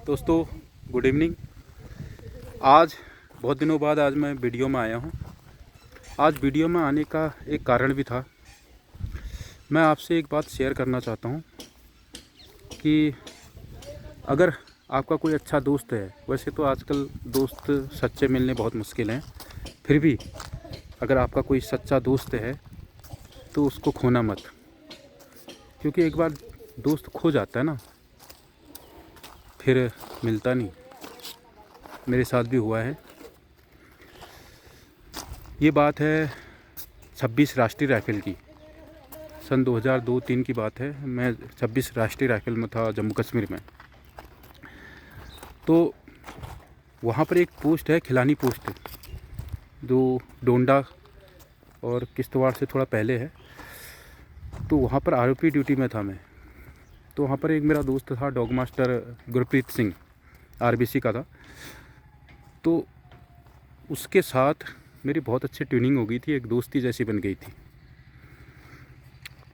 दोस्तों good evening. आज बहुत दिनों बाद आज मैं वीडियो में आया हूँ। आज वीडियो में आने का एक कारण भी था। मैं आपसे एक बात शेयर करना चाहता हूँ कि अगर आपका कोई अच्छा दोस्त है, वैसे तो आजकल दोस्त सच्चे मिलने बहुत मुश्किल हैं, फिर भी अगर आपका कोई सच्चा दोस्त है तो उसको खोना मत, क्योंकि एक बार दोस्त खो जाता है ना, फिर मिलता नहीं। मेरे साथ भी हुआ है। ये बात है 26 राष्ट्रीय राइफल की। सन 2002-03 की बात है। मैं 26 राष्ट्रीय राइफल में था, जम्मू कश्मीर में। तो वहाँ पर एक पोस्ट है, खिलानी पोस्ट, जो डोंडा और किश्तवाड़ से थोड़ा पहले है। तो वहाँ पर आरओपी ड्यूटी में था मैं। तो वहाँ पर एक मेरा दोस्त था, dog master Gurpreet Singh, RBC का था। तो उसके साथ मेरी बहुत अच्छी ट्यूनिंग हो गई थी, एक दोस्ती जैसी बन गई थी।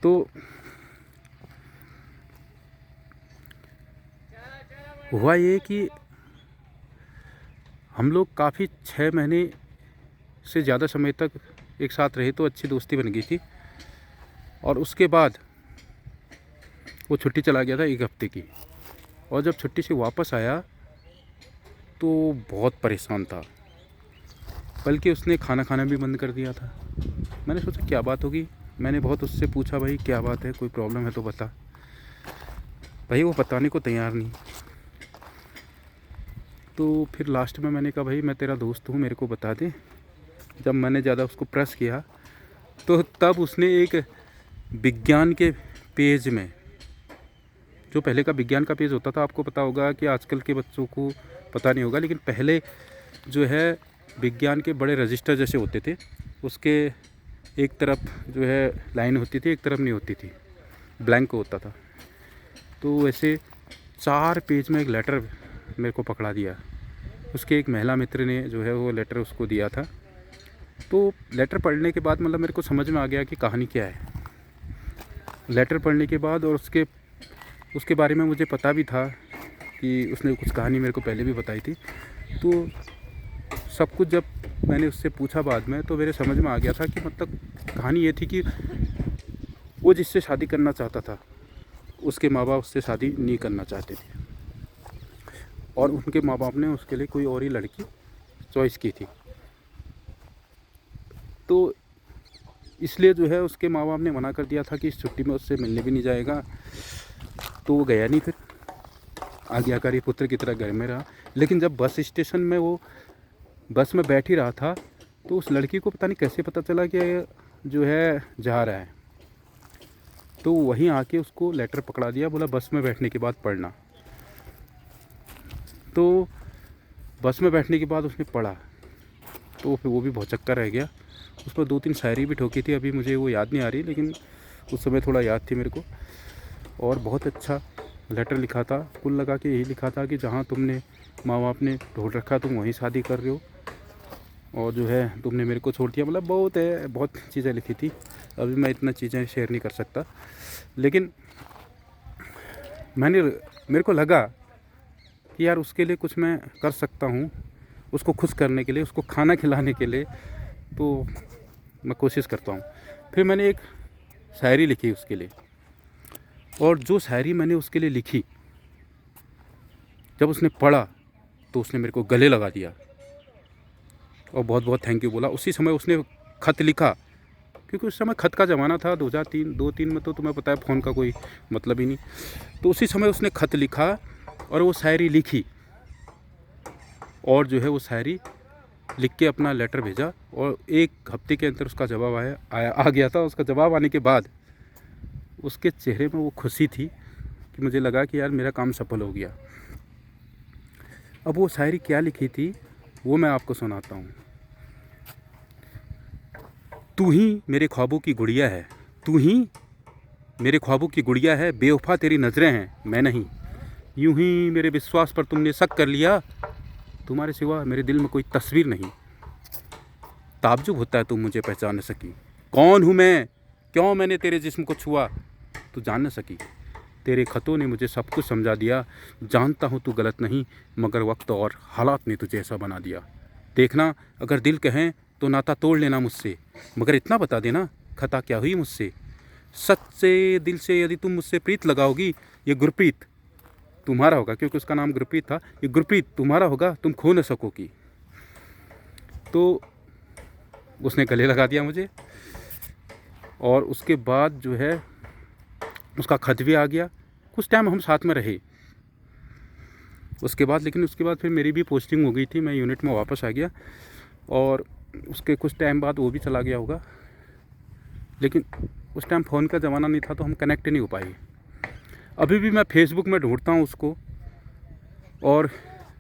तो हुआ ये कि हम लोग काफ़ी 6 महीने से ज़्यादा समय तक एक साथ रहे, तो अच्छी दोस्ती बन गई थी। और उसके बाद वो छुट्टी चला गया था 1 हफ्ते की, और जब छुट्टी से वापस आया तो बहुत परेशान था, बल्कि उसने खाना खाना भी बंद कर दिया था। मैंने सोचा क्या बात होगी। मैंने बहुत उससे पूछा, भाई क्या बात है, कोई प्रॉब्लम है तो बता। भाई वो बताने को तैयार नहीं। तो फिर लास्ट में मैंने कहा, भाई मैं तेरा दोस्त हूँ, मेरे को बता दे। जब मैंने ज़्यादा उसको प्रेस किया तो तब उसने एक विज्ञान के पेज में, जो पहले का विज्ञान का पेज होता था, आपको पता होगा कि आजकल के बच्चों को पता नहीं होगा, लेकिन पहले जो है विज्ञान के बड़े रजिस्टर जैसे होते थे, उसके एक तरफ जो है लाइन होती थी, एक तरफ नहीं होती थी, ब्लैंक होता था। तो वैसे 4 पेज में एक लेटर मेरे को पकड़ा दिया। उसके एक महिला मित्र ने जो है वो लेटर उसको दिया था। तो लेटर पढ़ने के बाद मतलब मेरे को समझ में आ गया कि कहानी क्या है। लेटर पढ़ने के बाद, और उसके बारे में मुझे पता भी था कि उसने कुछ कहानी मेरे को पहले भी बताई थी। तो सब कुछ जब मैंने उससे पूछा बाद में, तो मेरे समझ में आ गया था कि मतलब कहानी ये थी कि वो जिससे शादी करना चाहता था, उसके माँ बाप उससे शादी नहीं करना चाहते थे, और उनके माँ बाप ने उसके लिए कोई और ही लड़की चॉइस की थी। तो इसलिए जो है उसके माँ बाप ने मना कर दिया था कि इस छुट्टी में उससे मिलने भी नहीं जाएगा। तो वो गया नहीं, फिर आज्ञाकारी पुत्र की तरह घर में रहा। लेकिन जब बस स्टेशन में वो बस में बैठ ही रहा था, तो उस लड़की को पता नहीं कैसे पता चला कि जो है जा रहा है। तो वहीं आके उसको लेटर पकड़ा दिया, बोला बस में बैठने के बाद पढ़ना। तो बस में बैठने के बाद उसने पढ़ा, तो फिर वो भी भौचक्का रह गया। उस पर 2-3 शायरी भी ठोकी थी, अभी मुझे वो याद नहीं आ रही, लेकिन उस समय थोड़ा याद थी मेरे को। और बहुत अच्छा लेटर लिखा था। कुल लगा के यही लिखा था कि जहाँ तुमने माँ बाप ने ढूंढ रखा, तुम वहीं शादी कर रहे हो, और जो है तुमने मेरे को छोड़ दिया। मतलब बहुत चीज़ें लिखी थी। अभी मैं इतना चीज़ें शेयर नहीं कर सकता, लेकिन मेरे को लगा कि यार उसके लिए कुछ मैं कर सकता हूँ, उसको खुश करने के लिए, उसको खाना खिलाने के लिए, तो मैं कोशिश करता हूँ। फिर मैंने एक शायरी लिखी उसके लिए, और जो शायरी मैंने उसके लिए लिखी, जब उसने पढ़ा तो उसने मेरे को गले लगा दिया और बहुत बहुत थैंक यू बोला। उसी समय उसने ख़त लिखा, क्योंकि उस समय ख़त का ज़माना था। 2003 में तो तुम्हें पता है फ़ोन का कोई मतलब ही नहीं। तो उसी समय उसने ख़त लिखा और वो शायरी लिखी, और जो है वो शायरी लिख के अपना लेटर भेजा, और 1 हफ्ते के अंदर उसका जवाब आ गया था। उसका जवाब आने के बाद उसके चेहरे में वो खुशी थी कि मुझे लगा कि यार मेरा काम सफल हो गया। अब वो शायरी क्या लिखी थी वो मैं आपको सुनाता हूँ। तू ही मेरे ख्वाबों की गुड़िया है, तू ही मेरे ख्वाबों की गुड़िया है, बेवफा तेरी नज़रें हैं, मैं नहीं। यूं ही मेरे विश्वास पर तुमने शक कर लिया, तुम्हारे सिवा मेरे दिल में कोई तस्वीर नहीं। ताज्जुब होता है तुम मुझे पहचान न सकी, कौन हूँ मैं, क्यों मैंने तेरे जिस्म को छुआ, तू जान न सकी। तेरे ख़तों ने मुझे सब कुछ समझा दिया। जानता हूँ तू गलत नहीं, मगर वक्त और हालात ने तुझे ऐसा बना दिया। देखना अगर दिल कहें तो नाता तोड़ लेना मुझसे, मगर इतना बता देना खता क्या हुई मुझसे। सच्चे दिल से यदि तुम मुझसे प्रीत लगाओगी, ये गुरप्रीत तुम्हारा होगा, क्योंकि उसका नाम गुरप्रीत था। ये गुरप्रीत तुम्हारा होगा, तुम खो न सकोगी। तो उसने गले लगा दिया मुझे, और उसके बाद जो है उसका खत भी आ गया। कुछ टाइम हम साथ में रहे उसके बाद, लेकिन उसके बाद फिर मेरी भी पोस्टिंग हो गई थी, मैं यूनिट में वापस आ गया, और उसके कुछ टाइम बाद वो भी चला गया होगा। लेकिन उस टाइम फ़ोन का ज़माना नहीं था, तो हम कनेक्ट नहीं हो पाए। अभी भी मैं फेसबुक में ढूंढता हूँ उसको, और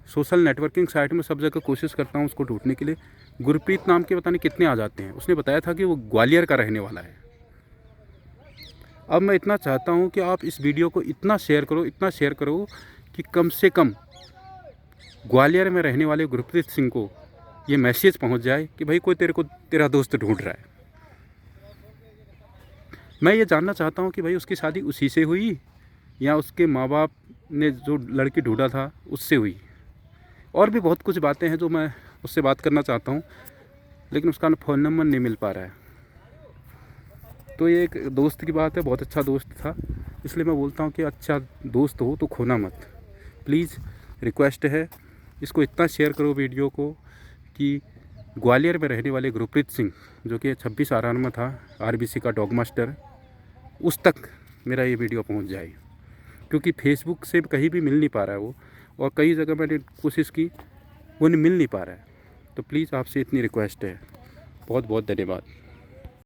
सोशल नेटवर्किंग साइट में सब जगह कोशिश करता हूँ उसको ढूंढने के लिए। गुरप्रीत नाम के पता नहीं कितने आ जाते हैं। उसने बताया था कि वो ग्वालियर का रहने वाला है। अब मैं इतना चाहता हूँ कि आप इस वीडियो को इतना शेयर करो, इतना शेयर करो कि कम से कम ग्वालियर में रहने वाले गुरप्रीत सिंह को ये मैसेज पहुँच जाए कि भाई कोई तेरा दोस्त ढूंढ रहा है। मैं ये जानना चाहता हूँ कि भाई उसकी शादी उसी से हुई या उसके माँ बाप ने जो लड़की ढूंढा था उससे हुई। और भी बहुत कुछ बातें हैं जो मैं उससे बात करना चाहता हूँ, लेकिन उसका फ़ोन नंबर नहीं मिल पा रहा है। तो ये एक दोस्त की बात है, बहुत अच्छा दोस्त था, इसलिए मैं बोलता हूँ कि अच्छा दोस्त हो तो खोना मत। प्लीज़ रिक्वेस्ट है, इसको इतना शेयर करो वीडियो को कि ग्वालियर में रहने वाले गुरप्रीत सिंह, जो कि 26 आरान में था, आरबीसी का डॉग मास्टर, उस तक मेरा ये वीडियो पहुंच जाए। क्योंकि फेसबुक से कहीं भी मिल नहीं पा रहा है वो, और कई जगह मैंने कोशिश की, वो मिल नहीं पा रहा है। तो प्लीज़ आपसे इतनी रिक्वेस्ट है। बहुत बहुत धन्यवाद।